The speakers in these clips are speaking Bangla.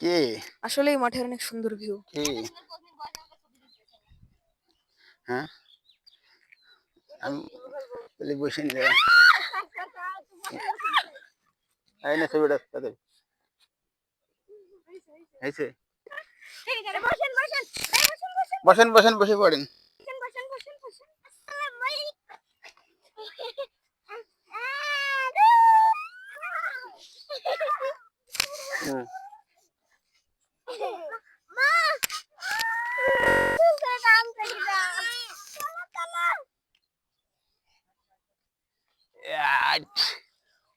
কে আসলে এই মাঠের অনেক সুন্দর ভিউ। কে হ্যাঁ আমি বলি বসে নি এই না ছবিটা তাদের হয়েছে বসেন বসেন বসে পড়েন হুম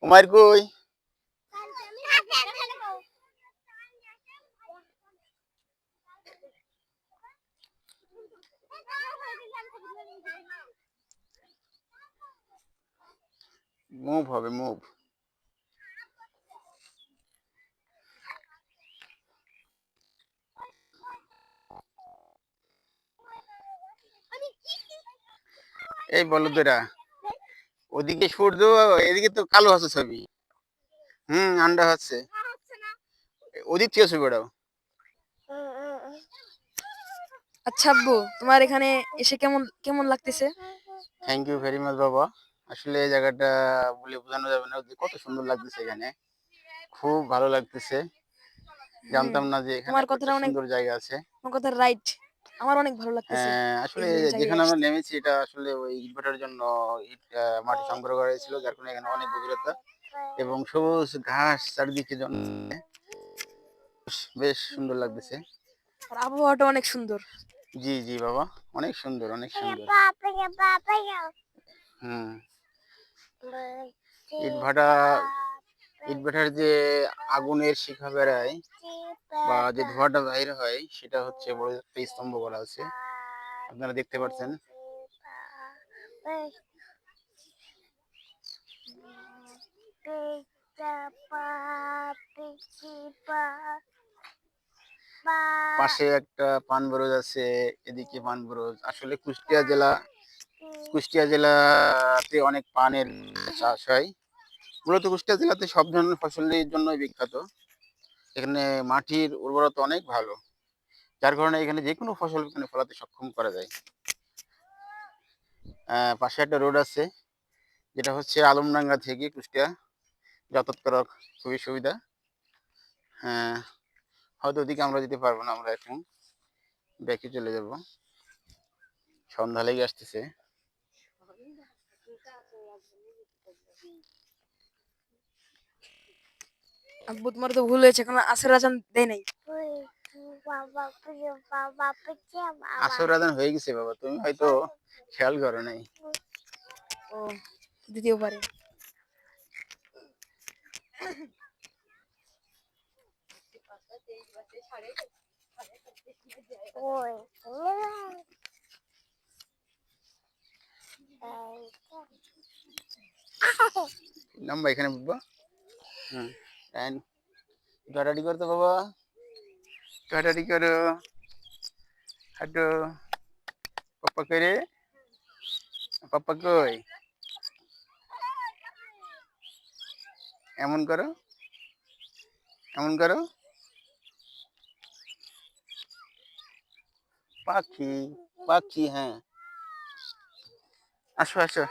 উমার কই মুভ হবে মুভ এই বলদেরা ওদিকে সূর্য এদিকে তো কালো আছে ছবি আন্ডা হচ্ছে ওদিক থেকে ছবি ওটাও আচ্ছা আব্বু, তোমার এখানে এসে কেমন কেমন লাগতেছে? থ্যাংক ইউ ভেরি মাচ বাবা আসলে এই জায়গাটা বলে বোঝানো যাবে না যে কত সুন্দর লাগতেছে এখানে খুব ভালো লাগতেছে হুম, জানতাম না যে এখানে তোমার একটা কথাটা অনেক, সুন্দর জায়গা আছে তোমার কথা রাইট। আমার অনেক ভালো লাগতেছে আসলে এই জায়গায় যেখানে আমরা আসতে। নেমেছি এটা আসলে ওই ইটভাটার জন্য ইট মাটি সংগ্রহ করা হয়েছিল যার কারণে এখানে অনেক গভীরতা এবং সবুজ ঘাস চারিদিকে জন্মে বেশ সুন্দর লাগতেছে আর আবহাওয়াটা অনেক সুন্দর। জি জি বাবা অনেক সুন্দর অনেক সুন্দর হুম ইটভাটা ইটভাটার যে আগুনের শিখা বেড়ায় বা যে ধোঁয়াটা বাইর হয় সেটা হচ্ছে বড় একটা স্তম্ভ করা আছে আপনারা দেখতে পাচ্ছেন পাশে একটা পান বরজ আছে এদিকে পান বরজ আসলে কুষ্টিয়া জেলাতে অনেক পানের চাষ হয় মূলত কুষ্টিয়া জেলাতে সব ধরনের ফসলের জন্যই বিখ্যাত এখানে মাটির উর্বরতা অনেক ভালো যার কারণে এখানে যে কোনো ফসল এখানে ফলাতে সক্ষম করা যায় পাশে একটা রোড আছে যেটা হচ্ছে আলমডাঙ্গা থেকে কুষ্টিয়া যাতায়াত করা খুবই সুবিধা হ্যাঁ হয়তো ওদিকে আমরা যেতে পারবো না আমরা এখন ব্যাকে চলে যাব সন্ধ্যা লেগে আসতেছে আব্বু, তোমার তো ভুল হয়েছে, এখন আসর আজান দেয় নাই। আসর আজান হয়ে গেছে বাবা তুমি হয়তো খেয়াল করো নাই ও, দ্বিতীয় পারে। লম্বা এখানে বাবা হুম টাটাটি করতো বাবা টাটাটি করো হাঁটো পাপ্পা করে পাপ্পা কই এমন করো এমন করো পাখি পাখি হ্যাঁ আসো আসো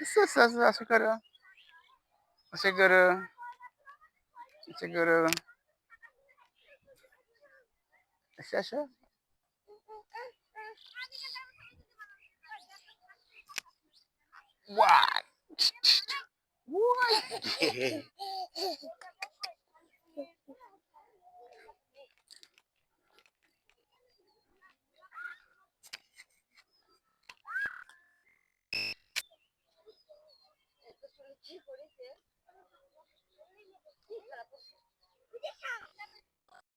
আসো আসো আসো আসো করো আসো করো আসো করো আসো আসো What? What?